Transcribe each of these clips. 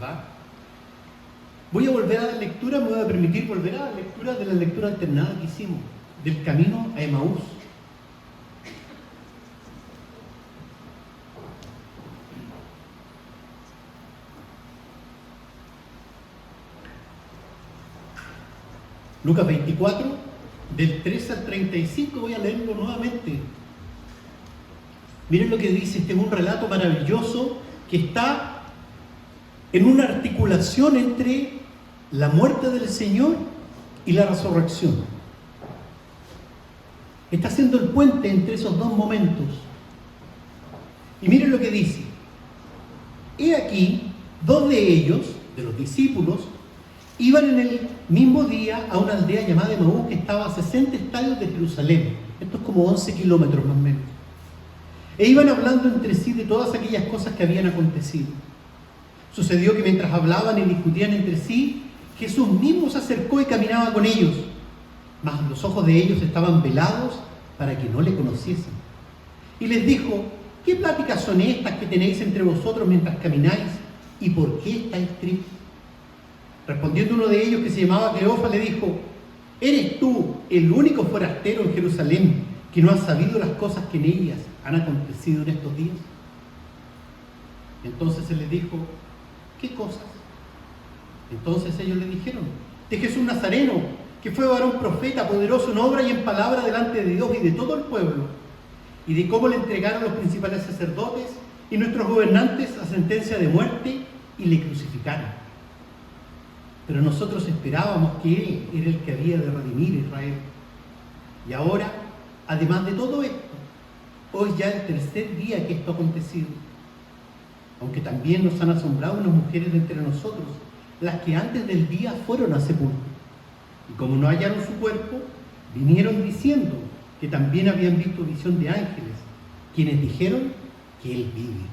salvar. Voy a volver a la lectura, me voy a permitir volver a la lectura de la lectura alternada que hicimos, del camino a Emaús. Lucas 24, del 13 al 35, voy a leerlo nuevamente. Miren lo que dice, este es un relato maravilloso que está en una articulación entre la muerte del Señor y la resurrección. Está haciendo el puente entre esos dos momentos. Y miren lo que dice. He aquí, dos de ellos, de los discípulos, iban en el mismo día a una aldea llamada Emaús que estaba a 60 estadios de Jerusalén. Esto es como 11 kilómetros más o menos. E iban hablando entre sí de todas aquellas cosas que habían acontecido. Sucedió que mientras hablaban y discutían entre sí, Jesús mismo se acercó y caminaba con ellos, mas los ojos de ellos estaban velados para que no le conociesen. Y les dijo: ¿qué pláticas son estas que tenéis entre vosotros mientras camináis? ¿Y por qué estáis tristes? Respondiendo uno de ellos, que se llamaba Cleofa, le dijo: ¿eres tú el único forastero en Jerusalén que no has sabido las cosas que en ellas han acontecido en estos días? Entonces él les dijo: ¿qué cosas? Entonces ellos le dijeron: de Jesús Nazareno, que fue varón profeta, poderoso en obra y en palabra delante de Dios y de todo el pueblo, y de cómo le entregaron los principales sacerdotes y nuestros gobernantes a sentencia de muerte y le crucificaron. Pero nosotros esperábamos que Él era el que había de redimir a Israel. Y ahora, además de todo esto, hoy ya el tercer día que esto ha acontecido. Aunque también nos han asombrado unas mujeres de entre nosotros, las que antes del día fueron a sepulcro. Y como no hallaron su cuerpo, vinieron diciendo que también habían visto visión de ángeles, quienes dijeron que Él vive.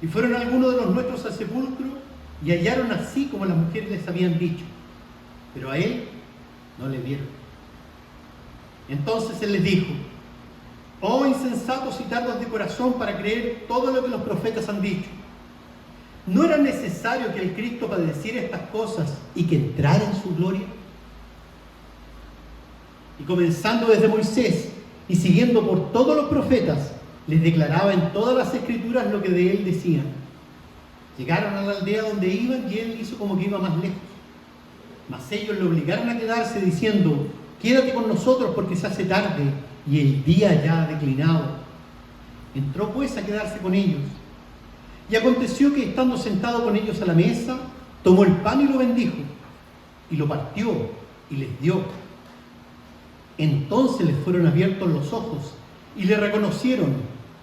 Y fueron algunos de los nuestros al sepulcro y hallaron así como las mujeres les habían dicho, pero a Él no le vieron. Entonces Él les dijo: oh insensatos y tardos de corazón para creer todo lo que los profetas han dicho. ¿No era necesario que el Cristo padeciera estas cosas y que entrara en su gloria? Y comenzando desde Moisés y siguiendo por todos los profetas, les declaraba en todas las escrituras lo que de Él decían. Llegaron a la aldea donde iban y Él hizo como que iba más lejos. Mas ellos le obligaron a quedarse diciendo: quédate con nosotros porque se hace tarde y el día ya ha declinado. Entró pues a quedarse con ellos. Y aconteció que estando sentado con ellos a la mesa, tomó el pan y lo bendijo, y lo partió y les dio. Entonces les fueron abiertos los ojos y le reconocieron,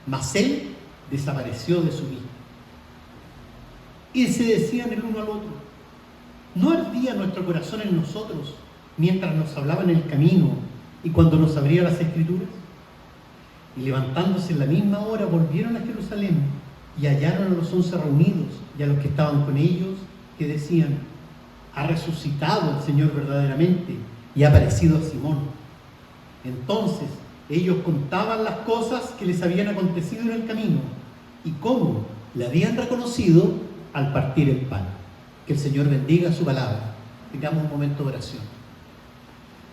mas Él desapareció de su vista. Y se decían el uno al otro: ¿no ardía nuestro corazón en nosotros mientras nos hablaba en el camino y cuando nos abría las escrituras? Y levantándose en la misma hora volvieron a Jerusalén y hallaron a los 11 reunidos y a los que estaban con ellos, que decían: ha resucitado el Señor verdaderamente y ha aparecido a Simón. Entonces ellos contaban las cosas que les habían acontecido en el camino y cómo le habían reconocido al partir el pan. Que el Señor bendiga su palabra. Tengamos un momento de oración.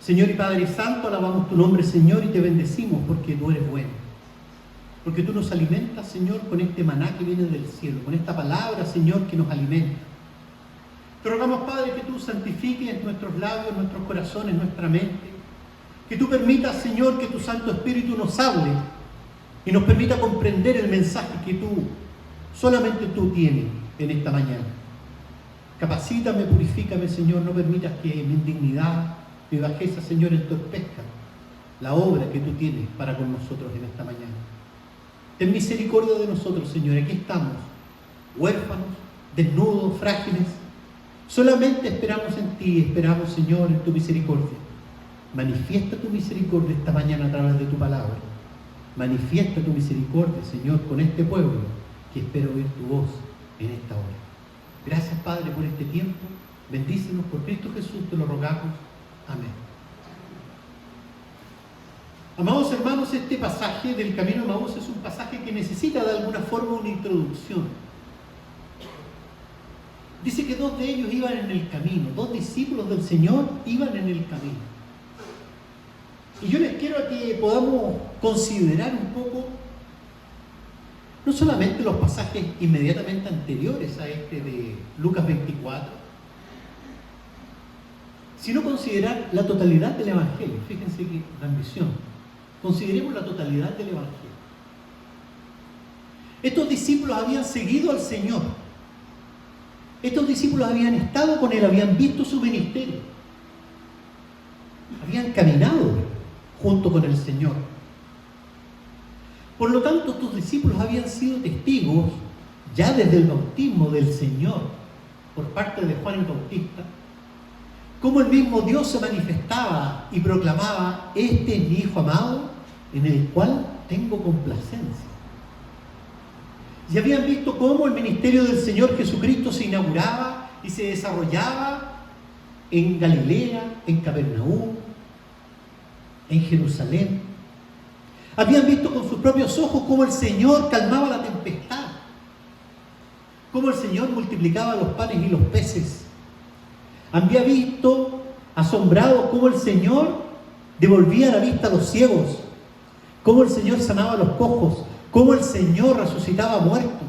Señor y Padre Santo, alabamos tu nombre, Señor, y te bendecimos porque tú eres bueno. Porque tú nos alimentas, Señor, con este maná que viene del cielo, con esta palabra, Señor, que nos alimenta. Te rogamos, Padre, que tú santifiques nuestros labios, nuestros corazones, nuestra mente. Que tú permitas, Señor, que tu Santo Espíritu nos hable y nos permita comprender el mensaje que solamente tú tienes en esta mañana. Capacítame, purifícame, Señor, no permitas que mi indignidad, mi bajeza, Señor, entorpezca la obra que tú tienes para con nosotros en esta mañana. Ten misericordia de nosotros, Señor. Aquí estamos, huérfanos, desnudos, frágiles. Solamente esperamos en ti, esperamos, Señor, en tu misericordia. Manifiesta tu misericordia esta mañana a través de tu palabra. Manifiesta tu misericordia, Señor, con este pueblo que espera oír tu voz en esta hora. Gracias, Padre, por este tiempo. Bendícenos por Cristo Jesús, te lo rogamos. Amén. Amados hermanos, este pasaje del camino a Emaús es un pasaje que necesita de alguna forma una introducción. Dice que dos de ellos iban en el camino, dos discípulos del Señor iban en el camino. Y yo les quiero que podamos considerar un poco, no solamente los pasajes inmediatamente anteriores a este de Lucas 24, sino considerar la totalidad del Evangelio. Fíjense que la ambición. Consideremos la totalidad del Evangelio. Estos discípulos habían seguido al Señor. Estos discípulos habían estado con Él, habían visto su ministerio. Habían caminado junto con el Señor. Por lo tanto, estos discípulos habían sido testigos ya desde el bautismo del Señor por parte de Juan el Bautista, cómo el mismo Dios se manifestaba y proclamaba: este es mi Hijo amado, en el cual tengo complacencia. Y habían visto cómo el ministerio del Señor Jesucristo se inauguraba y se desarrollaba en Galilea, en Capernaum, en Jerusalén. Habían visto con sus propios ojos cómo el Señor calmaba la tempestad, cómo el Señor multiplicaba los panes y los peces. Había visto, asombrado, cómo el Señor devolvía la vista a los ciegos, cómo el Señor sanaba a los cojos, cómo el Señor resucitaba a muertos.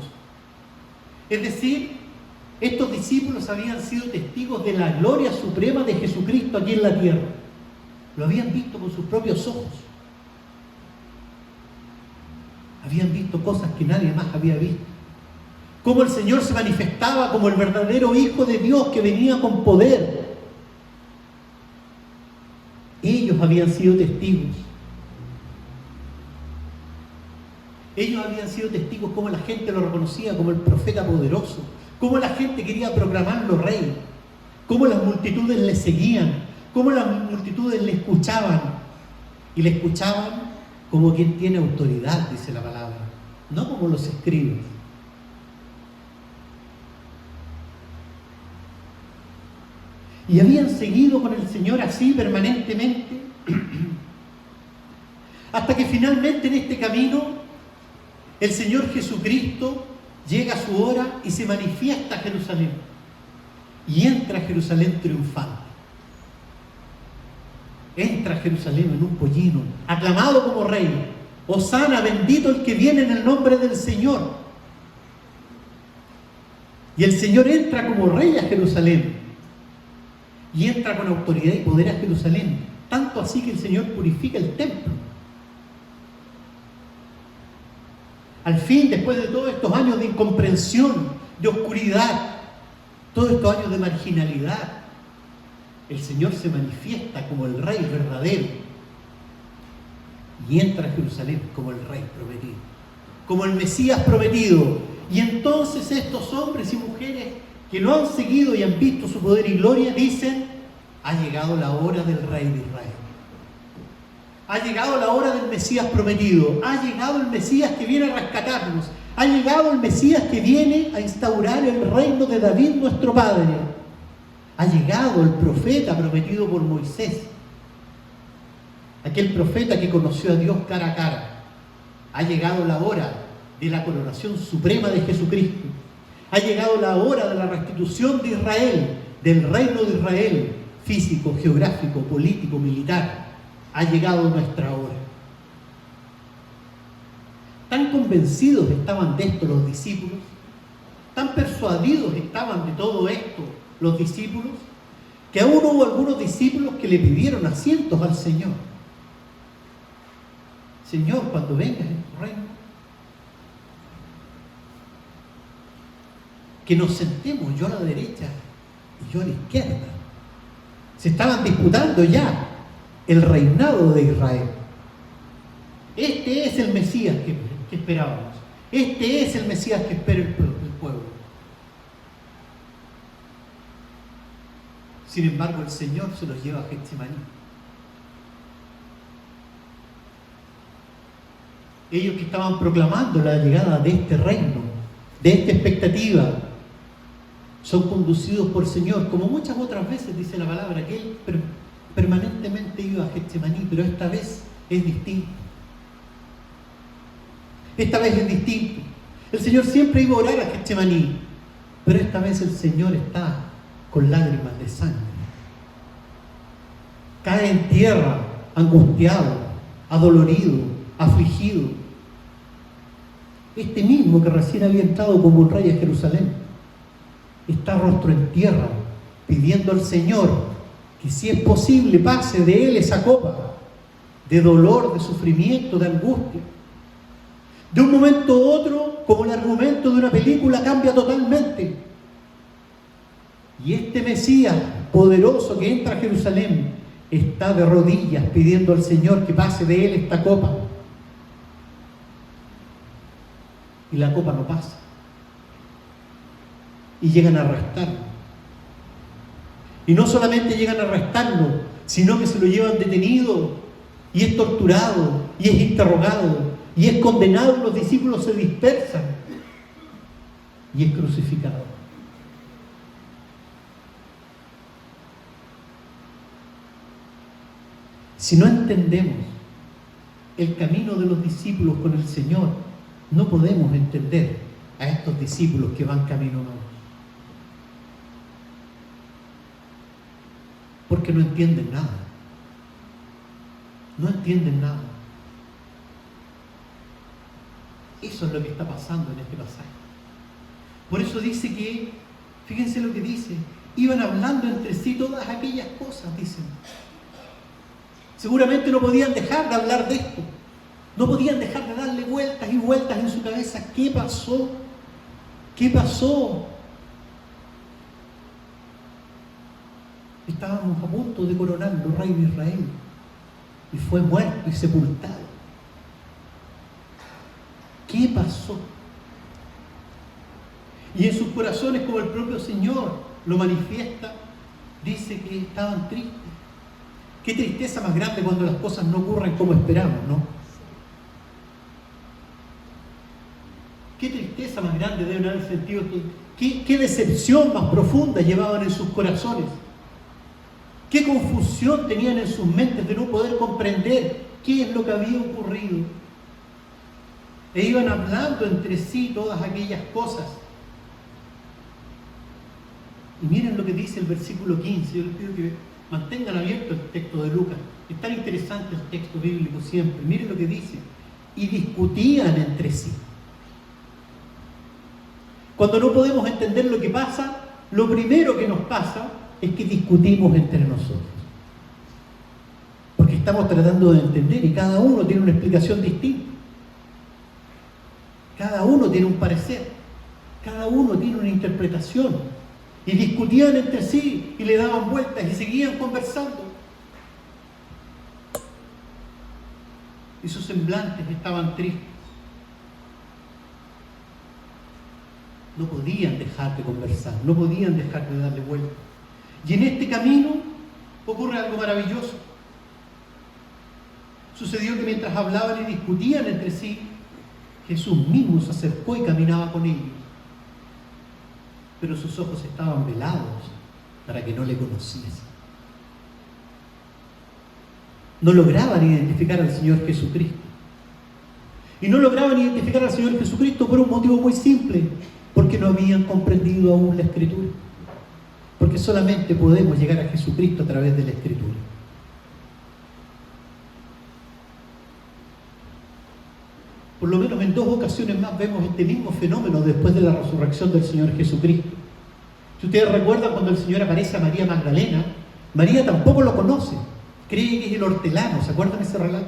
Es decir, estos discípulos habían sido testigos de la gloria suprema de Jesucristo aquí en la tierra. Lo habían visto con sus propios ojos. Habían visto cosas que nadie más había visto. Cómo el Señor se manifestaba como el verdadero Hijo de Dios que venía con poder. Ellos habían sido testigos. Ellos habían sido testigos cómo la gente lo reconocía como el profeta poderoso, cómo la gente quería proclamarlo rey, cómo las multitudes le seguían, cómo las multitudes le escuchaban, y le escuchaban como quien tiene autoridad, dice la palabra, no como los escribas. Y habían seguido con el Señor así permanentemente, hasta que finalmente en este camino el Señor Jesucristo llega a su hora y se manifiesta a Jerusalén. Y entra a Jerusalén triunfante. Entra a Jerusalén en un pollino, aclamado como rey. Hosana, bendito el que viene en el nombre del Señor. Y el Señor entra como rey a Jerusalén. Y entra con autoridad y poder a Jerusalén. Tanto así que el Señor purifica el templo. Al fin, después de todos estos años de incomprensión, de oscuridad, todos estos años de marginalidad, el Señor se manifiesta como el Rey verdadero y entra a Jerusalén como el Rey prometido, como el Mesías prometido. Y entonces estos hombres y mujeres que lo han seguido y han visto su poder y gloria dicen: ha llegado la hora del Rey de Israel. Ha llegado la hora del Mesías prometido. Ha llegado el Mesías que viene a rescatarnos. Ha llegado el Mesías que viene a instaurar el reino de David, nuestro Padre. Ha llegado el profeta prometido por Moisés. Aquel profeta que conoció a Dios cara a cara. Ha llegado la hora de la coronación suprema de Jesucristo. Ha llegado la hora de la restitución de Israel, del reino de Israel, físico, geográfico, político, militar. Ha llegado nuestra hora. Tan convencidos estaban de esto los discípulos, tan persuadidos estaban de todo esto los discípulos, que aún hubo algunos discípulos que le pidieron asientos al Señor. Señor, cuando vengas en tu reino, que nos sentemos, yo a la derecha y yo a la izquierda. Se estaban disputando ya el reinado de Israel. Este es el Mesías que esperábamos. Este es el Mesías que espera el pueblo. Sin embargo, el Señor se los lleva a Getsemaní. Ellos que estaban proclamando la llegada de este reino, de esta expectativa, son conducidos por el Señor, como muchas otras veces dice la palabra, que Él permanentemente iba a Getsemaní, pero esta vez es distinto. Esta vez es distinto. El Señor siempre iba a orar a Getsemaní, Pero esta vez el Señor está con lágrimas de sangre. Cae en tierra, angustiado, adolorido, afligido. Este mismo que recién había entrado como un rey a Jerusalén, está rostro en tierra, pidiendo al Señor que si es posible pase de él esa copa de dolor, de sufrimiento, de angustia. De un momento a otro, como el argumento de una película, cambia totalmente. Y este Mesías poderoso que entra a Jerusalén está de rodillas pidiendo al Señor que pase de él esta copa. Y la copa no pasa. Y llegan a arrestarlo. Y no solamente llegan a arrestarlo, sino que se lo llevan detenido y es torturado y es interrogado y es condenado. Los discípulos se dispersan y es crucificado. Si no entendemos el camino de los discípulos con el Señor, no podemos entender a estos discípulos que van camino a nosotros. Porque no entienden nada. No entienden nada. Eso es lo que está pasando en este pasaje. Por eso dice que, fíjense lo que dice, iban hablando entre sí todas aquellas cosas, dicen. Seguramente no podían dejar de hablar de esto. No podían dejar de darle vueltas y vueltas en su cabeza. ¿Qué pasó? ¿Qué pasó? Estábamos a punto de coronarlo rey de Israel y fue muerto y sepultado. ¿Qué pasó? Y en sus corazones, como el propio Señor lo manifiesta, dice que estaban tristes. Qué tristeza más grande cuando las cosas no ocurren como esperamos, ¿no? Qué tristeza más grande deben haber sentido. Qué decepción más profunda llevaban en sus corazones. Qué confusión tenían en sus mentes de no poder comprender qué es lo que había ocurrido. E iban hablando entre sí todas aquellas cosas. Y miren lo que dice el versículo 15. Yo les pido que mantengan abierto el texto de Lucas. Es tan interesante el texto bíblico siempre. Miren lo que dice. Y discutían entre sí. Cuando no podemos entender lo que pasa, lo primero que nos pasa es que discutimos entre nosotros. Porque estamos tratando de entender y cada uno tiene una explicación distinta. Cada uno tiene un parecer. Cada uno tiene una interpretación. Y discutían entre sí y le daban vueltas y seguían conversando. Y sus semblantes estaban tristes. No podían dejar de conversar, no podían dejar de darle vueltas. Y en este camino ocurre algo maravilloso. Sucedió que mientras hablaban y discutían entre sí, Jesús mismo se acercó y caminaba con ellos. Pero sus ojos estaban velados para que no le conociesen. No lograban identificar al Señor Jesucristo. Y no lograban identificar al Señor Jesucristo por un motivo muy simple, porque no habían comprendido aún la Escritura. Porque solamente podemos llegar a Jesucristo a través de la Escritura. Por lo menos en 2 ocasiones más vemos este mismo fenómeno después de la resurrección del Señor Jesucristo. Si ustedes recuerdan cuando el Señor aparece a María Magdalena, María tampoco lo conoce, cree que es el hortelano. ¿Se acuerdan de ese relato?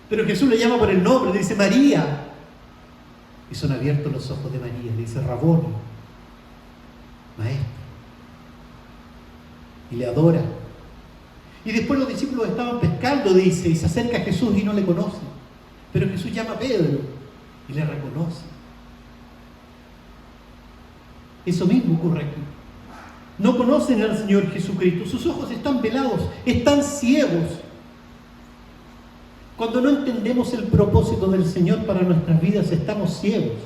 Pero Jesús le llama por el nombre, le dice María. Y son abiertos los ojos de María, le dice Raboni, maestro. Y le adora. Y después los discípulos estaban pescando, dice, y se acerca a Jesús y no le conoce. Pero Jesús llama a Pedro y le reconoce. Eso mismo ocurre aquí. No conocen al Señor Jesucristo, sus ojos están velados, están ciegos. Cuando no entendemos el propósito del Señor para nuestras vidas, estamos ciegos,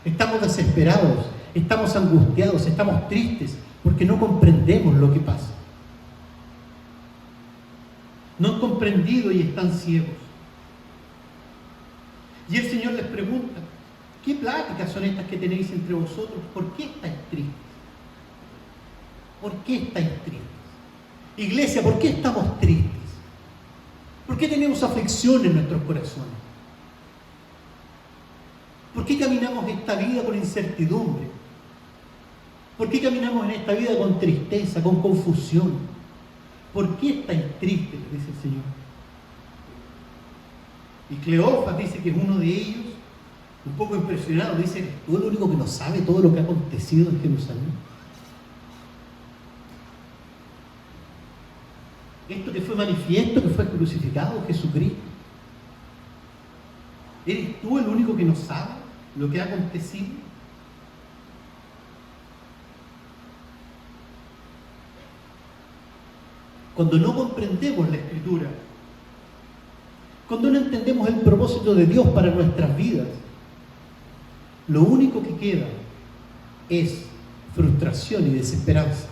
estamos desesperados, estamos angustiados, estamos tristes, porque no comprendemos lo que pasa. No han comprendido y están ciegos. Y el Señor les pregunta, ¿Qué pláticas son estas que tenéis entre vosotros? ¿Por qué estáis tristes? ¿Por qué estáis tristes? Iglesia, ¿por qué estamos tristes? ¿Por qué tenemos aflicción en nuestros corazones? ¿Por qué caminamos esta vida con incertidumbre? ¿Por qué caminamos en esta vida con tristeza, con confusión? ¿Por qué estáis tristes?, dice el Señor. Y Cleofas dice que es uno de ellos, un poco impresionado, dice: ¿eres tú el único que no sabe todo lo que ha acontecido en Jerusalén? Esto que fue manifiesto, que fue crucificado, Jesucristo. ¿Eres tú el único que no sabe lo que ha acontecido? Cuando no comprendemos la Escritura, cuando no entendemos el propósito de Dios para nuestras vidas, lo único que queda es frustración y desesperanza.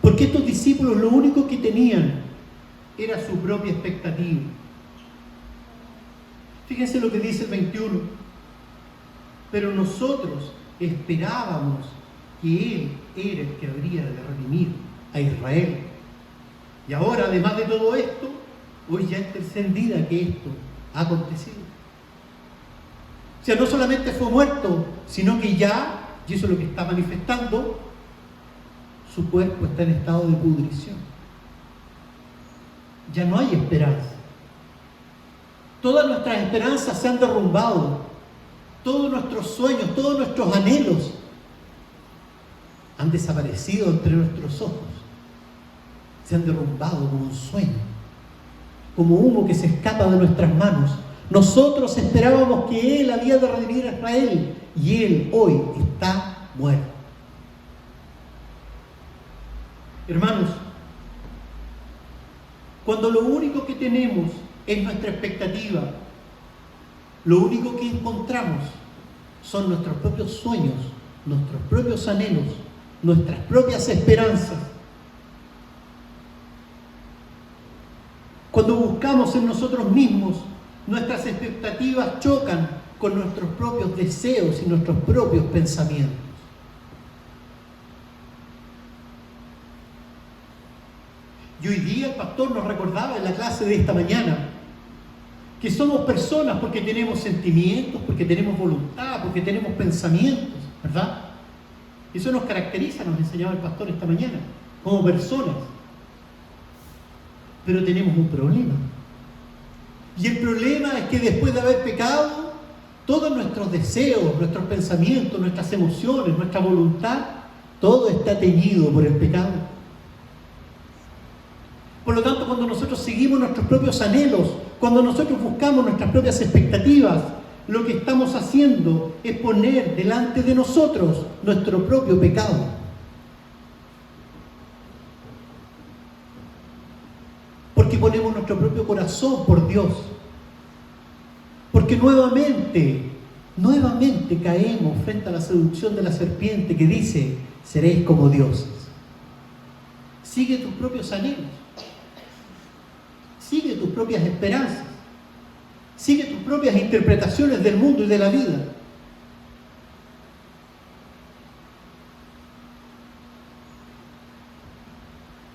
Porque estos discípulos lo único que tenían era su propia expectativa. Fíjense lo que dice el 21. Pero nosotros esperábamos que Él era el que habría de redimir a Israel. Y ahora, además de todo esto, hoy ya es tercer día que esto ha acontecido. O sea, no solamente fue muerto, sino que ya, y eso es lo que está manifestando, su cuerpo está en estado de pudrición. Ya no hay esperanza. Todas nuestras esperanzas se han derrumbado. Todos nuestros sueños, todos nuestros anhelos han desaparecido entre nuestros ojos. Se han derrumbado como un sueño, como humo que se escapa de nuestras manos. Nosotros esperábamos que Él había de redimir a Israel, y Él hoy está muerto. Hermanos, cuando lo único que tenemos es nuestra expectativa, lo único que encontramos son nuestros propios sueños, nuestros propios anhelos, nuestras propias esperanzas. Cuando buscamos en nosotros mismos, nuestras expectativas chocan con nuestros propios deseos y nuestros propios pensamientos. Y hoy día el pastor nos recordaba en la clase de esta mañana que somos personas porque tenemos sentimientos, porque tenemos voluntad, porque tenemos pensamientos, ¿verdad? Eso nos caracteriza, nos enseñaba el pastor esta mañana, como personas. Pero tenemos un problema. Y el problema es que después de haber pecado, todos nuestros deseos, nuestros pensamientos, nuestras emociones, nuestra voluntad, todo está teñido por el pecado. Por lo tanto, cuando nosotros seguimos nuestros propios anhelos, cuando nosotros buscamos nuestras propias expectativas, lo que estamos haciendo es poner delante de nosotros nuestro propio pecado. Porque ponemos nuestro propio corazón por Dios. Porque nuevamente caemos frente a la seducción de la serpiente que dice: seréis como dioses. Sigue tus propios anhelos. Sigue tus propias esperanzas. Sigue tus propias interpretaciones del mundo y de la vida.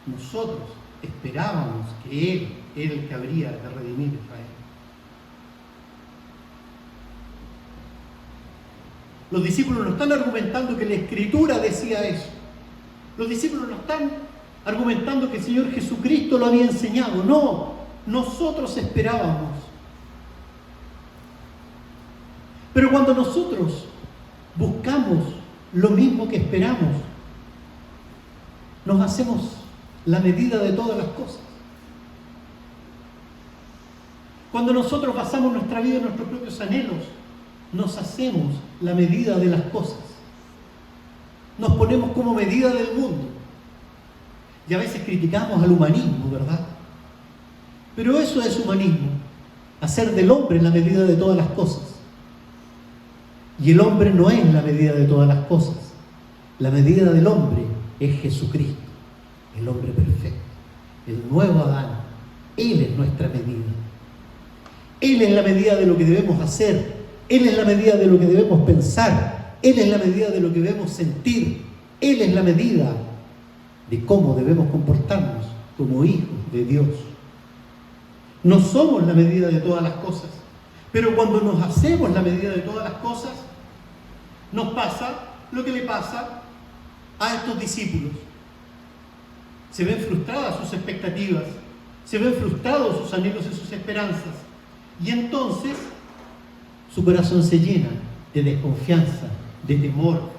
Nosotros esperábamos que Él era el que habría de redimir a Israel. Los discípulos no están argumentando que la Escritura decía eso. Los discípulos no están argumentando que el Señor Jesucristo lo había enseñado. No, nosotros esperábamos. Pero cuando nosotros buscamos lo mismo que esperamos, nos hacemos la medida de todas las cosas. Cuando nosotros basamos nuestra vida en nuestros propios anhelos, nos hacemos la medida de las cosas. Nos ponemos como medida del mundo. Y a veces criticamos al humanismo, ¿verdad? Pero eso es humanismo, hacer del hombre la medida de todas las cosas. Y el hombre no es la medida de todas las cosas. La medida del hombre es Jesucristo, el hombre perfecto, el nuevo Adán. Él es nuestra medida. Él es la medida de lo que debemos hacer. Él es la medida de lo que debemos pensar. Él es la medida de lo que debemos sentir. Él es la medida de cómo debemos comportarnos como hijos de Dios. No somos la medida de todas las cosas, pero cuando nos hacemos la medida de todas las cosas, nos pasa lo que le pasa a estos discípulos. Se ven frustradas sus expectativas, se ven frustrados sus anhelos y sus esperanzas, y entonces su corazón se llena de desconfianza, de temor.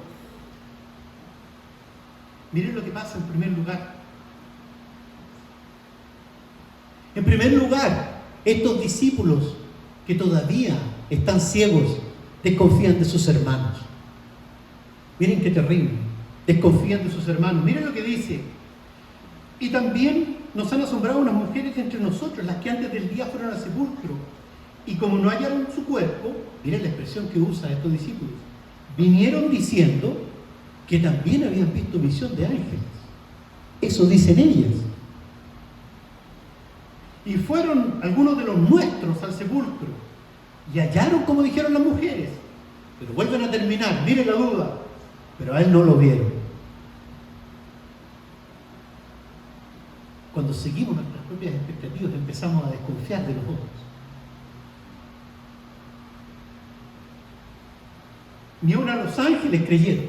Miren lo que pasa en primer lugar. En primer lugar, estos discípulos que todavía están ciegos desconfían de sus hermanos. Miren qué terrible. Desconfían de sus hermanos. Miren lo que dice. Y también nos han asombrado unas mujeres entre nosotros, las que antes del día fueron al sepulcro. Y como no hallaron su cuerpo, miren la expresión que usa estos discípulos, vinieron diciendo que también habían visto visión de ángeles. Eso dicen ellas. Y fueron algunos de los nuestros al sepulcro y hallaron como dijeron las mujeres. Pero vuelven a terminar, miren la duda. Pero a él no lo vieron. Cuando seguimos nuestras propias expectativas empezamos a desconfiar de los otros. Ni aun a los ángeles creyeron.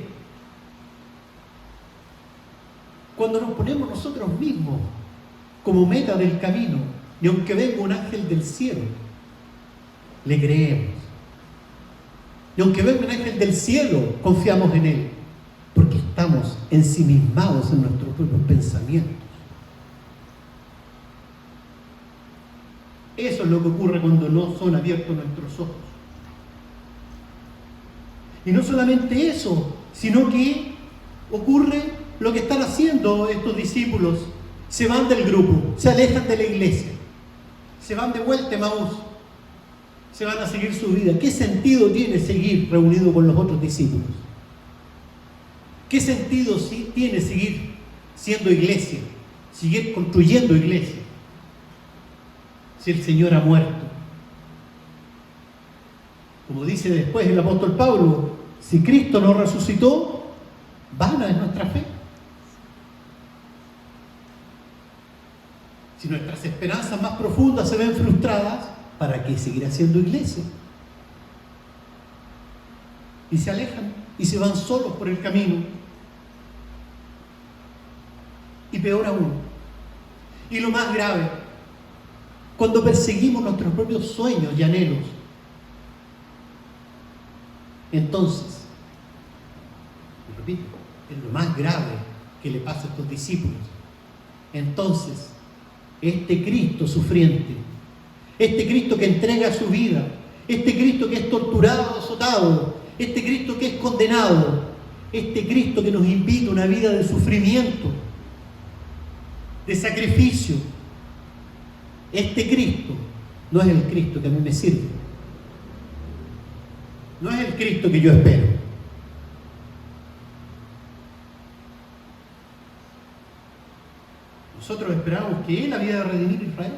Cuando nos ponemos nosotros mismos como meta del camino, y aunque venga un ángel del cielo, le creemos. Y aunque venga un ángel del cielo, confiamos en él, porque estamos ensimismados en nuestros propios pensamientos. Eso es lo que ocurre cuando no son abiertos nuestros ojos. Y no solamente eso, sino que ocurre lo que están haciendo estos discípulos. Se van del grupo, se alejan de la iglesia, se van de vuelta a Emaús, se van a seguir su vida. ¿Qué sentido tiene seguir reunido con los otros discípulos? ¿Qué sentido tiene seguir siendo iglesia, seguir construyendo iglesia, si el Señor ha muerto? Como dice después el apóstol Pablo, si Cristo no resucitó, vana es nuestra fe. Si nuestras esperanzas más profundas se ven frustradas, ¿para qué seguir haciendo iglesia? Y se alejan y se van solos por el camino. Y peor aún, y lo más grave, cuando perseguimos nuestros propios sueños y anhelos, entonces, y repito, es lo más grave que le pasa a estos discípulos. Entonces, este Cristo sufriente, este Cristo que entrega su vida, este Cristo que es torturado, azotado, este Cristo que es condenado, este Cristo que nos invita a una vida de sufrimiento, de sacrificio, este Cristo no es el Cristo que a mí me sirve. No es el Cristo que yo espero. Nosotros esperábamos que Él había de redimir a Israel.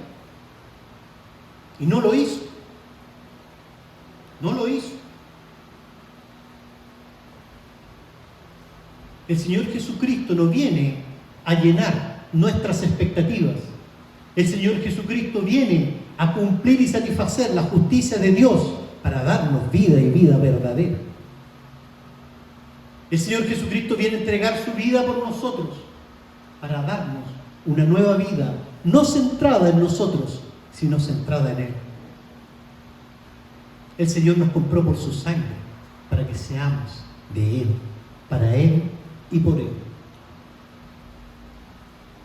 Y no lo hizo. No lo hizo. El Señor Jesucristo no viene a llenar nuestras expectativas. El Señor Jesucristo viene a cumplir y satisfacer la justicia de Dios para darnos vida y vida verdadera. El Señor Jesucristo viene a entregar su vida por nosotros para darnos una nueva vida, no centrada en nosotros, sino centrada en Él. El Señor nos compró por su sangre para que seamos de Él, para Él y por Él.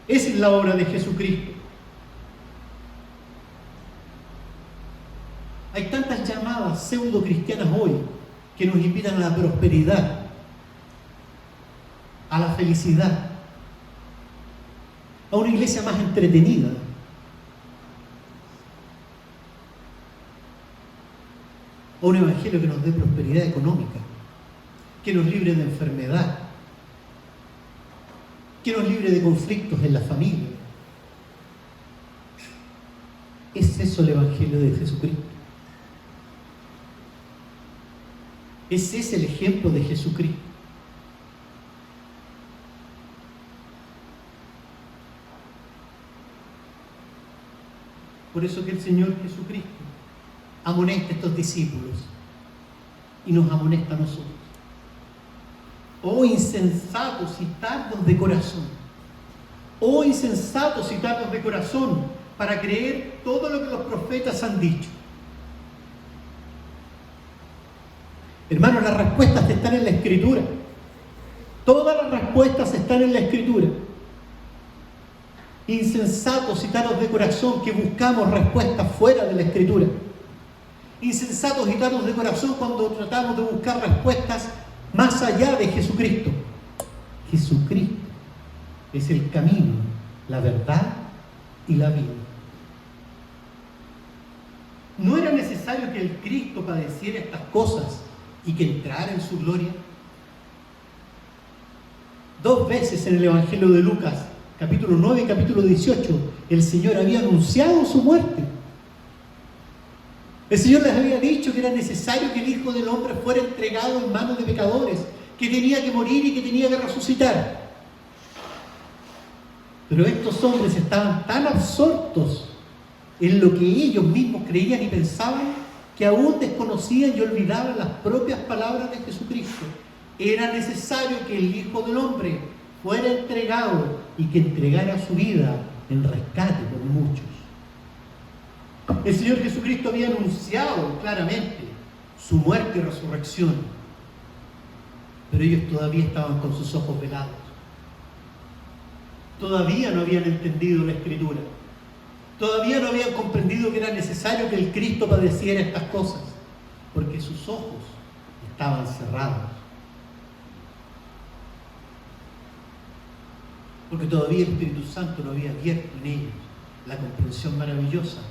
Esa es la obra de Jesucristo. Hay tantas llamadas pseudo cristianas hoy que nos invitan a la prosperidad, a la felicidad, a una iglesia más entretenida. A un evangelio que nos dé prosperidad económica, que nos libre de enfermedad, que nos libre de conflictos en la familia. ¿Es eso el evangelio de Jesucristo? Ese es el ejemplo de Jesucristo. Por eso que el Señor Jesucristo amonesta a estos discípulos y nos amonesta a nosotros. Oh insensatos y tardos de corazón. Oh insensatos y tardos de corazón para creer todo lo que los profetas han dicho. Hermanos, las respuestas están en la Escritura. Todas las respuestas están en la Escritura. Insensatos y tardos de corazón que buscamos respuestas fuera de la Escritura. Insensatos y tardos de corazón cuando tratamos de buscar respuestas más allá de Jesucristo. Jesucristo es el camino, la verdad y la vida. ¿No era necesario que el Cristo padeciera estas cosas y que entrara en su gloria? 2 veces en el Evangelio de Lucas, capítulo 9 y capítulo 18, el Señor había anunciado su muerte. El Señor les había dicho que era necesario que el Hijo del Hombre fuera entregado en manos de pecadores, que tenía que morir y que tenía que resucitar. Pero estos hombres estaban tan absortos en lo que ellos mismos creían y pensaban que aún desconocían y olvidaban las propias palabras de Jesucristo. Era necesario que el Hijo del Hombre fuera entregado y que entregara su vida en rescate por muchos. El Señor Jesucristo había anunciado claramente su muerte y resurrección, pero ellos todavía estaban con sus ojos velados. Todavía no habían entendido la Escritura. Todavía no habían comprendido que era necesario que el Cristo padeciera estas cosas, porque sus ojos estaban cerrados. Porque todavía el Espíritu Santo no había abierto en ellos la comprensión maravillosa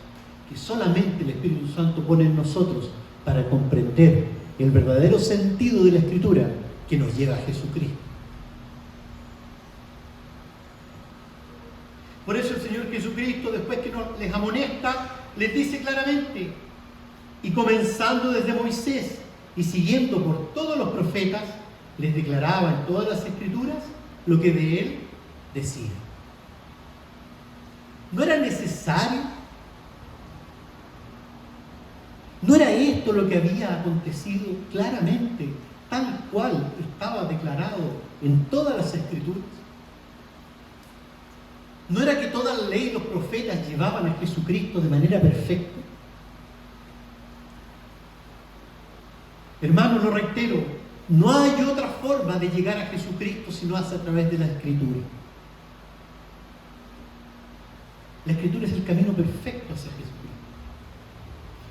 que solamente el Espíritu Santo pone en nosotros para comprender el verdadero sentido de la Escritura que nos lleva a Jesucristo. Por eso el Señor Jesucristo, después que les amonesta, les dice claramente, y comenzando desde Moisés y siguiendo por todos los profetas, les declaraba en todas las Escrituras lo que de Él decía. ¿No era necesario? ¿No era esto lo que había acontecido claramente, tal cual estaba declarado en todas las Escrituras? ¿No era que toda la ley y los profetas llevaban a Jesucristo de manera perfecta? Hermanos, lo reitero, no hay otra forma de llegar a Jesucristo si no hace a través de la Escritura. La Escritura es el camino perfecto hacia Jesucristo.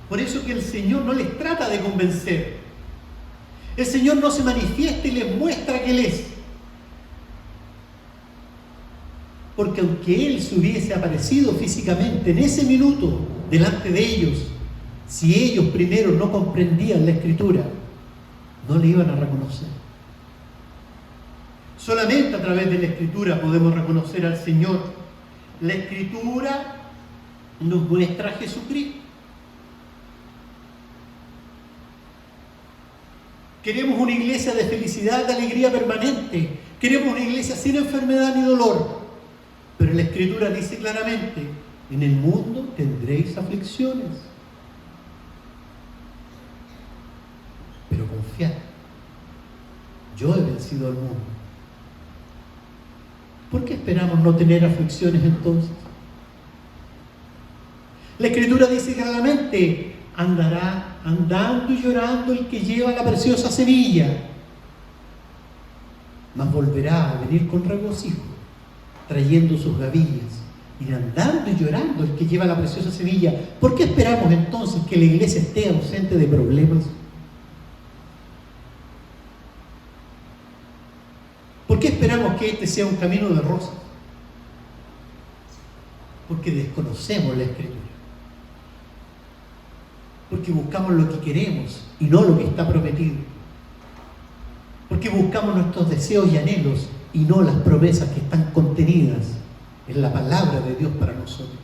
Por eso que el Señor no les trata de convencer. El Señor no se manifiesta y les muestra que Él es. Porque aunque Él se hubiese aparecido físicamente en ese minuto delante de ellos, si ellos primero no comprendían la Escritura, no le iban a reconocer. Solamente a través de la Escritura podemos reconocer al Señor. La Escritura nos muestra a Jesucristo. Queremos una iglesia de felicidad, de alegría permanente. Queremos una iglesia sin enfermedad ni dolor. Pero la Escritura dice claramente, en el mundo tendréis aflicciones. Pero confiad, yo he vencido al mundo. ¿Por qué esperamos no tener aflicciones entonces? La Escritura dice claramente, andará andando y llorando el que lleva la preciosa semilla, mas volverá a venir con regocijo, trayendo sus gavillas, y andando y llorando el que lleva la preciosa semilla. ¿Por qué esperamos entonces que la iglesia esté ausente de problemas? ¿Por qué esperamos que este sea un camino de rosas? Porque desconocemos la Escritura. Porque buscamos lo que queremos y no lo que está prometido. Porque buscamos nuestros deseos y anhelos y no las promesas que están contenidas en la palabra de Dios para nosotros.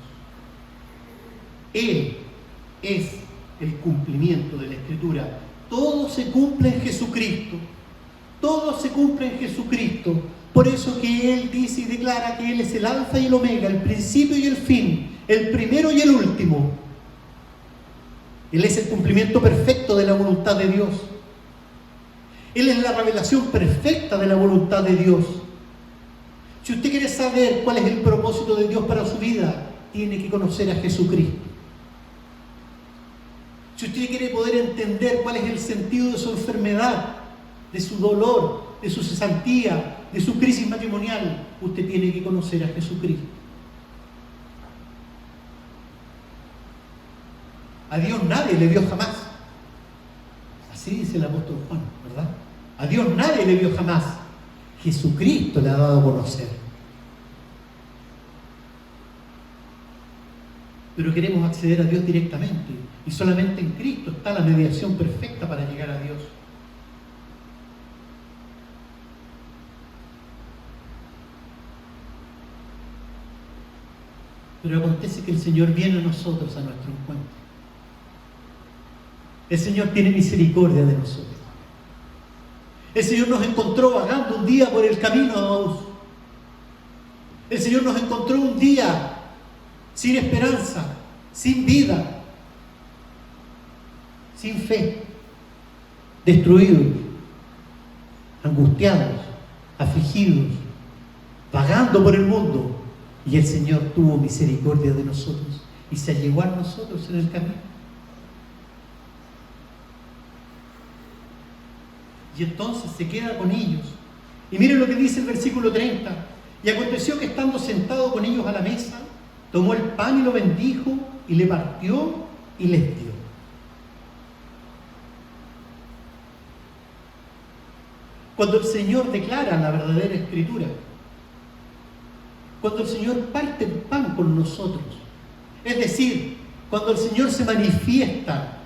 Él es el cumplimiento de la Escritura Todo se cumple en Jesucristo. Todo se cumple en Jesucristo. Por eso que Él dice y declara que Él es el alfa y el omega, el principio y el fin, el primero y el último. Él es el cumplimiento perfecto de la voluntad de Dios. Él es la revelación perfecta de la voluntad de Dios. Si usted quiere saber cuál es el propósito de Dios para su vida, tiene que conocer a Jesucristo. Si usted quiere poder entender cuál es el sentido de su enfermedad, de su dolor, de su cesantía, de su crisis matrimonial, usted tiene que conocer a Jesucristo. A Dios nadie le vio jamás. Así dice el apóstol Juan, ¿verdad? A Dios nadie le vio jamás. Jesucristo le ha dado a conocer. Pero queremos acceder a Dios directamente. Y solamente en Cristo está la mediación perfecta para llegar a Dios. Pero acontece que el Señor viene a nosotros, a nuestro encuentro. El Señor tiene misericordia de nosotros. El Señor nos encontró vagando un día por el camino a Maús. El Señor nos encontró un día sin esperanza, sin vida, sin fe, destruidos, angustiados, afligidos, vagando por el mundo. Y el Señor tuvo misericordia de nosotros y se allegó a nosotros en el camino. Y entonces se queda con ellos. Y miren lo que dice el versículo 30. Y aconteció que estando sentado con ellos a la mesa, tomó el pan y lo bendijo y le partió y les dio. Cuando el Señor declara la verdadera Escritura, cuando el Señor parte el pan con nosotros, es decir, cuando el Señor se manifiesta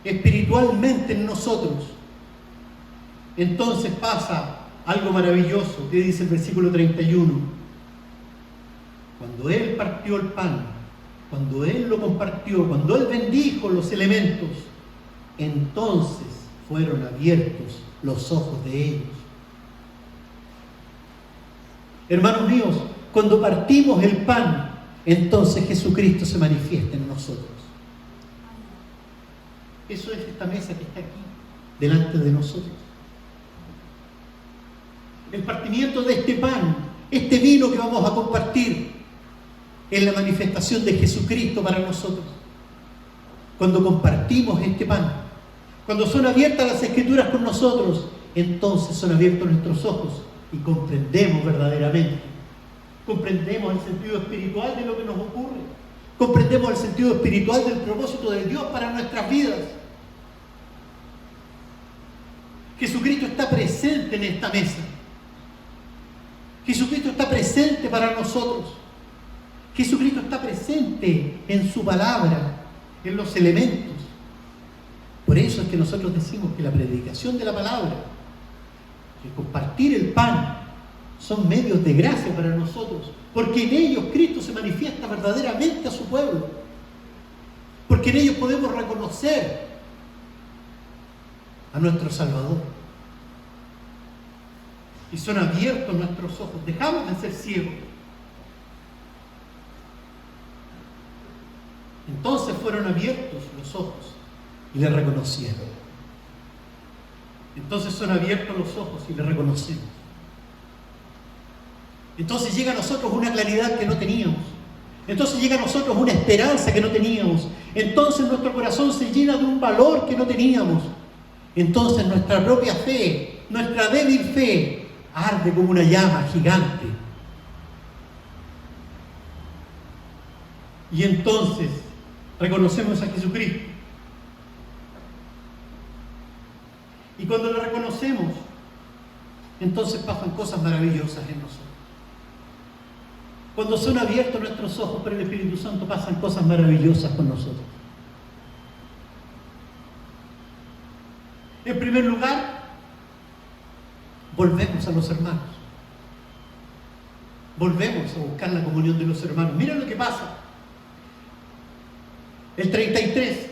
espiritualmente en nosotros, entonces pasa algo maravilloso que dice el versículo 31. Cuando Él partió el pan, cuando Él lo compartió, cuando Él bendijo los elementos, entonces fueron abiertos los ojos de ellos. Hermanos míos, cuando partimos el pan, entonces Jesucristo se manifiesta en nosotros. Eso es esta mesa que está aquí, delante de nosotros. El partimiento de este pan, este vino que vamos a compartir, es la manifestación de Jesucristo para nosotros. Cuando compartimos este pan, cuando son abiertas las Escrituras con nosotros, entonces son abiertos nuestros ojos y comprendemos verdaderamente. Comprendemos el sentido espiritual de lo que nos ocurre. Comprendemos el sentido espiritual del propósito de Dios para nuestras vidas. Jesucristo está presente en esta mesa. Jesucristo está presente para nosotros. Jesucristo está presente en su palabra, en los elementos. Por eso es que nosotros decimos que la predicación de la palabra, el compartir el pan, son medios de gracia para nosotros, porque en ellos Cristo se manifiesta verdaderamente a su pueblo, porque en ellos podemos reconocer a nuestro Salvador. Y son abiertos nuestros ojos, dejamos de ser ciegos. Entonces fueron abiertos los ojos y le reconocieron. Entonces son abiertos los ojos y le reconocemos. Entonces llega a nosotros una claridad que no teníamos. Entonces llega a nosotros una esperanza que no teníamos. Entonces nuestro corazón se llena de un valor que no teníamos. Entonces nuestra propia fe, nuestra débil fe, arde como una llama gigante. Y entonces reconocemos a Jesucristo. Y cuando lo reconocemos, entonces pasan cosas maravillosas en nosotros. Cuando son abiertos nuestros ojos por el Espíritu Santo, pasan cosas maravillosas con nosotros. En primer lugar, volvemos a los hermanos. Volvemos a buscar la comunión de los hermanos. Miren lo que pasa. El 33.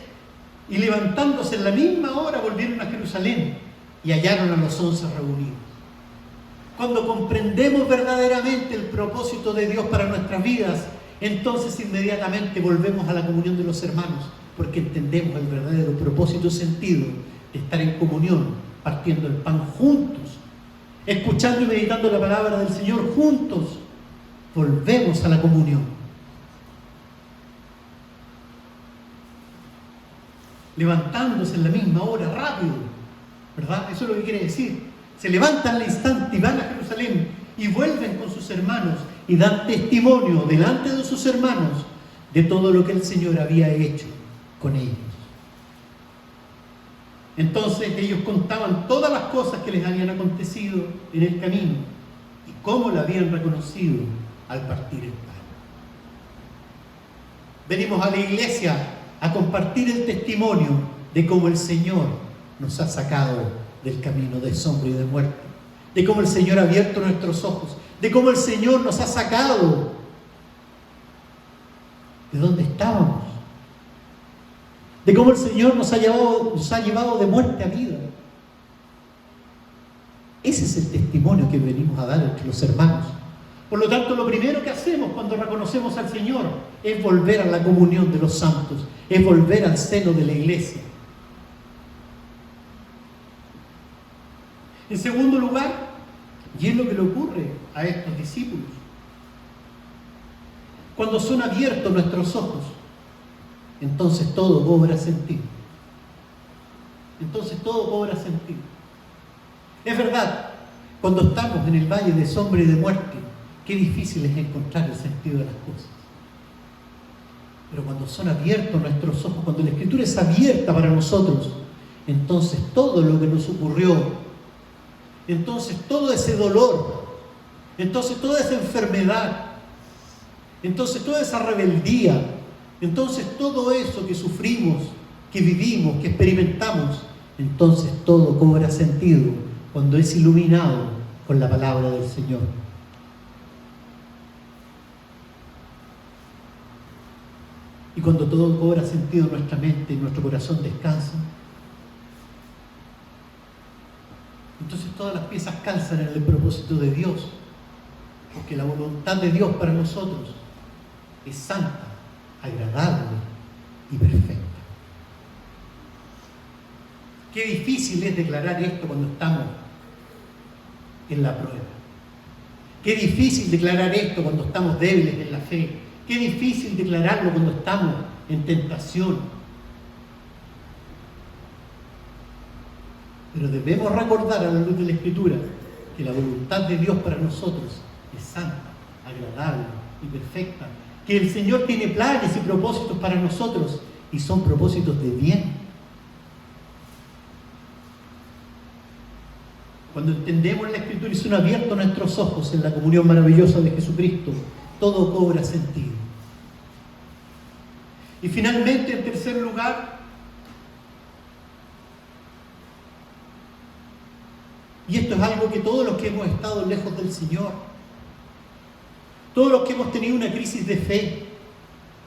Y levantándose en la misma hora volvieron a Jerusalén y hallaron a los 11 reunidos. Cuando comprendemos verdaderamente el propósito de Dios para nuestras vidas, entonces inmediatamente volvemos a la comunión de los hermanos, porque entendemos el verdadero propósito y sentido de estar en comunión, partiendo el pan juntos, escuchando y meditando la palabra del Señor juntos. Volvemos a la comunión. Levantándose en la misma hora, rápido, ¿verdad? Eso es lo que quiere decir. Se levantan al instante y van a Jerusalén y vuelven con sus hermanos y dan testimonio delante de sus hermanos de todo lo que el Señor había hecho con ellos. Entonces ellos contaban todas las cosas que les habían acontecido en el camino y cómo la habían reconocido al partir el pan. Venimos a la iglesia a compartir el testimonio de cómo el Señor nos ha sacado del camino de sombra y de muerte, de cómo el Señor ha abierto nuestros ojos, de cómo el Señor nos ha sacado de donde estábamos, de cómo el Señor nos ha llevado de muerte a vida. Ese es el testimonio que venimos a dar entre los hermanos. Por lo tanto, lo primero que hacemos cuando reconocemos al Señor es volver a la comunión de los santos, es volver al seno de la iglesia. En segundo lugar, y es lo que le ocurre a estos discípulos, cuando son abiertos nuestros ojos, entonces todo cobra sentido. Entonces todo cobra sentido. Es verdad, cuando estamos en el valle de sombra y de muerte, qué difícil es encontrar el sentido de las cosas. Pero cuando son abiertos nuestros ojos, cuando la Escritura es abierta para nosotros, entonces todo lo que nos ocurrió, entonces todo ese dolor, entonces toda esa enfermedad, entonces toda esa rebeldía, entonces todo eso que sufrimos, que vivimos, que experimentamos, entonces todo cobra sentido cuando es iluminado con la palabra del Señor. Y cuando todo cobra sentido en nuestra mente y nuestro corazón descansa, entonces todas las piezas calzan en el propósito de Dios, porque la voluntad de Dios para nosotros es santa, agradable y perfecta. Qué difícil es declarar esto cuando estamos en la prueba. Qué difícil declarar esto cuando estamos débiles en la fe. Qué difícil declararlo cuando estamos en tentación. Pero debemos recordar a la luz de la Escritura que la voluntad de Dios para nosotros es santa, agradable y perfecta. Que el Señor tiene planes y propósitos para nosotros y son propósitos de bien. Cuando entendemos la Escritura y son abiertos nuestros ojos en la comunión maravillosa de Jesucristo, todo cobra sentido. Y finalmente, en tercer lugar, y esto es algo que todos los que hemos estado lejos del Señor, todos los que hemos tenido una crisis de fe,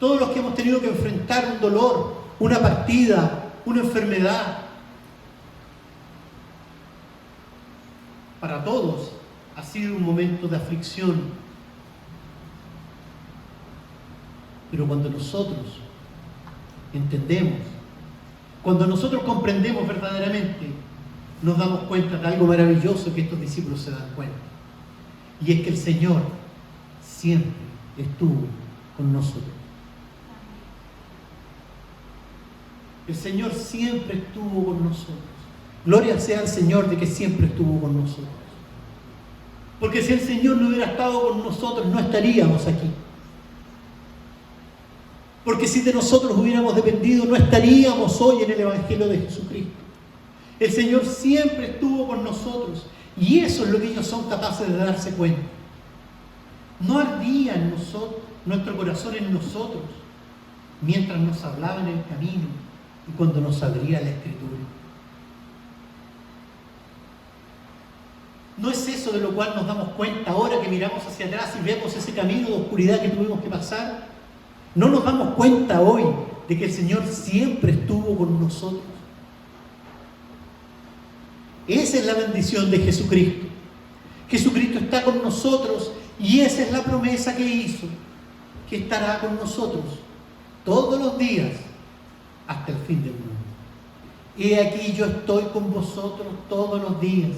todos los que hemos tenido que enfrentar un dolor, una partida, una enfermedad, para todos ha sido un momento de aflicción. Pero cuando nosotros entendemos, cuando nosotros comprendemos verdaderamente, nos damos cuenta de algo maravilloso que estos discípulos se dan cuenta. Y es que el Señor siempre estuvo con nosotros. El Señor siempre estuvo con nosotros. Gloria sea al Señor de que siempre estuvo con nosotros. Porque si el Señor no hubiera estado con nosotros, no estaríamos aquí. Porque si de nosotros hubiéramos dependido, no estaríamos hoy en el Evangelio de Jesucristo. El Señor siempre estuvo con nosotros. Y eso es lo que ellos son capaces de darse cuenta. No ardía en nosotros, nuestro corazón en nosotros, mientras nos hablaba en el camino y cuando nos abría la Escritura. No es eso de lo cual nos damos cuenta ahora que miramos hacia atrás y vemos ese camino de oscuridad que tuvimos que pasar. No nos damos cuenta hoy de que el Señor siempre estuvo con nosotros. Esa es la bendición de Jesucristo. Jesucristo está con nosotros y esa es la promesa que hizo, que estará con nosotros todos los días hasta el fin del mundo. He aquí yo estoy con vosotros todos los días.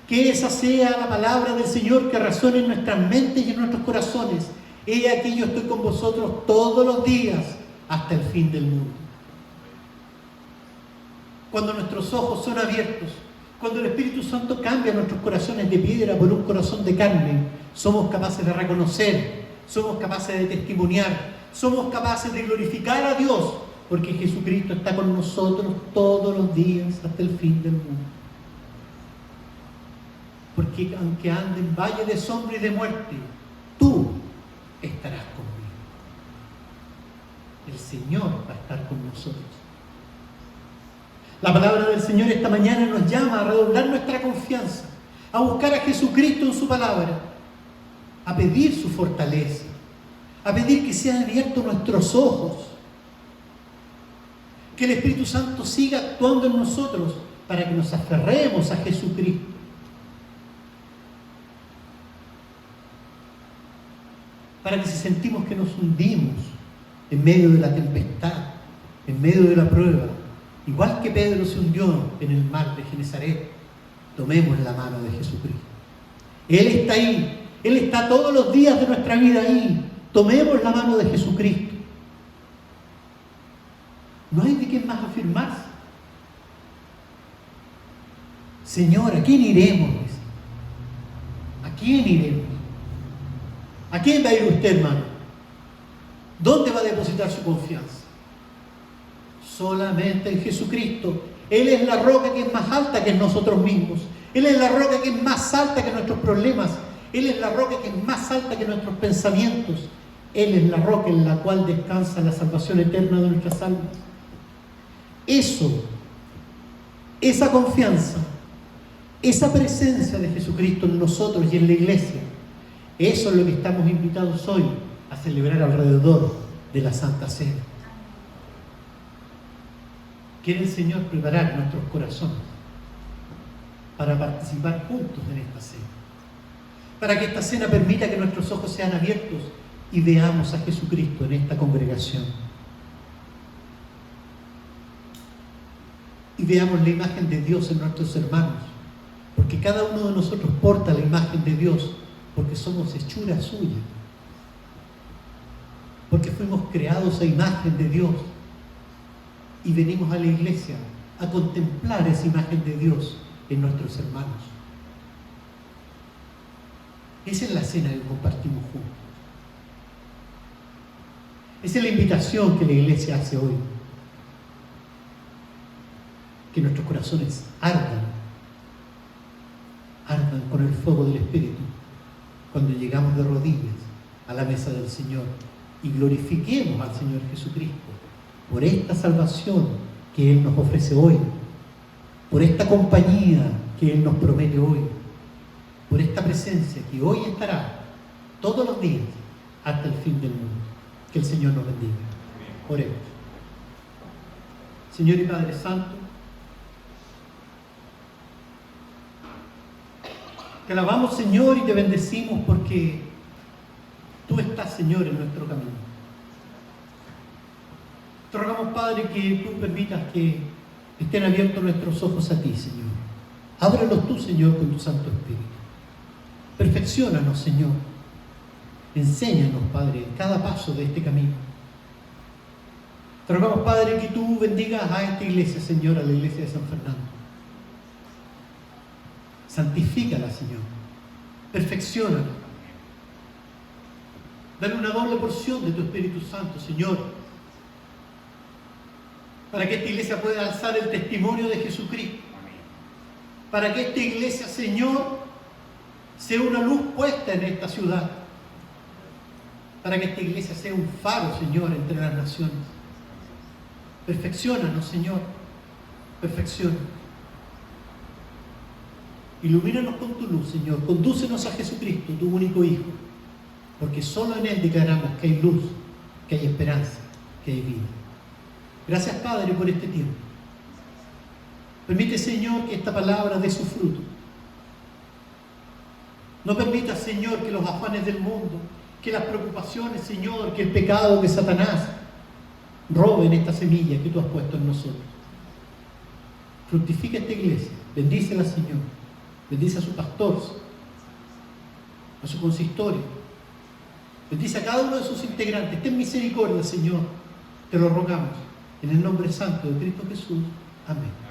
Que esa sea la palabra del Señor que resuene en nuestras mentes y en nuestros corazones. He aquí yo estoy con vosotros todos los días hasta el fin del mundo. Cuando nuestros ojos son abiertos, cuando el Espíritu Santo cambia nuestros corazones de piedra por un corazón de carne, somos capaces de reconocer, somos capaces de testimoniar, somos capaces de glorificar a Dios, porque Jesucristo está con nosotros todos los días hasta el fin del mundo. Porque aunque ande en valle de sombra y de muerte, tú estarás conmigo. El Señor va a estar con nosotros. La palabra del Señor esta mañana nos llama a redoblar nuestra confianza, a buscar a Jesucristo en su palabra, a pedir su fortaleza, a pedir que sean abiertos nuestros ojos, que el Espíritu Santo siga actuando en nosotros para que nos aferremos a Jesucristo. Para que si sentimos que nos hundimos en medio de la tempestad, en medio de la prueba, igual que Pedro se hundió en el mar de Genesaret, tomemos la mano de Jesucristo. Él está ahí, Él está todos los días de nuestra vida ahí. Tomemos la mano de Jesucristo. No hay de quién más afirmarse. Señor, ¿a quién iremos? ¿A quién iremos? ¿A quién va a ir usted, hermano? ¿Dónde va a depositar su confianza? Solamente en Jesucristo. Él es la roca que es más alta que nosotros mismos. Él es la roca que es más alta que nuestros problemas. Él es la roca que es más alta que nuestros pensamientos. Él es la roca en la cual descansa la salvación eterna de nuestras almas. Eso, esa confianza, esa presencia de Jesucristo en nosotros y en la iglesia, eso es lo que estamos invitados hoy a celebrar alrededor de la Santa Cena. Quiere el Señor preparar nuestros corazones para participar juntos en esta cena, para que esta cena permita que nuestros ojos sean abiertos y veamos a Jesucristo en esta congregación. Y veamos la imagen de Dios en nuestros hermanos, porque cada uno de nosotros porta la imagen de Dios, porque somos hechura suya, porque fuimos creados a imagen de Dios y venimos a la iglesia a contemplar esa imagen de Dios en nuestros hermanos. Esa es la cena que compartimos juntos. Esa es la invitación que la iglesia hace hoy. Que nuestros corazones ardan con el fuego del Espíritu cuando llegamos de rodillas a la mesa del Señor y glorifiquemos al Señor Jesucristo por esta salvación que Él nos ofrece hoy, por esta compañía que Él nos promete hoy, por esta presencia que hoy estará todos los días hasta el fin del mundo. Que el Señor nos bendiga. Oremos. Señor y Padre Santo, te alabamos, Señor, y te bendecimos porque tú estás, Señor, en nuestro camino. Te rogamos, Padre, que tú permitas que estén abiertos nuestros ojos a ti, Señor. Ábralos tú, Señor, con tu Santo Espíritu. Perfecciónanos, Señor. Enséñanos, Padre, cada paso de este camino. Te rogamos, Padre, que tú bendigas a esta iglesia, Señor, a la iglesia de San Fernando. Santifícala, Señor. Perfecciónala. Dale una doble porción de tu Espíritu Santo, Señor, para que esta iglesia pueda alzar el testimonio de Jesucristo. Para que esta iglesia, Señor, sea una luz puesta en esta ciudad. Para que esta iglesia sea un faro, Señor, entre las naciones. Perfecciónanos, Señor. Perfecciónanos. Ilumínanos con tu luz, Señor. Condúcenos a Jesucristo, tu único Hijo. Porque solo en Él declaramos que hay luz, que hay esperanza, que hay vida. Gracias, Padre, por este tiempo. Permite, Señor, que esta palabra dé su fruto. No permita, Señor, que los afanes del mundo, que las preocupaciones, Señor, que el pecado de Satanás roben esta semilla que tú has puesto en nosotros. Fructifica esta iglesia. Bendícela, Señor. Bendice a su pastor, a su consistorio. Bendice a cada uno de sus integrantes. Ten misericordia, Señor. Te lo rogamos. En el nombre santo de Cristo Jesús. Amén.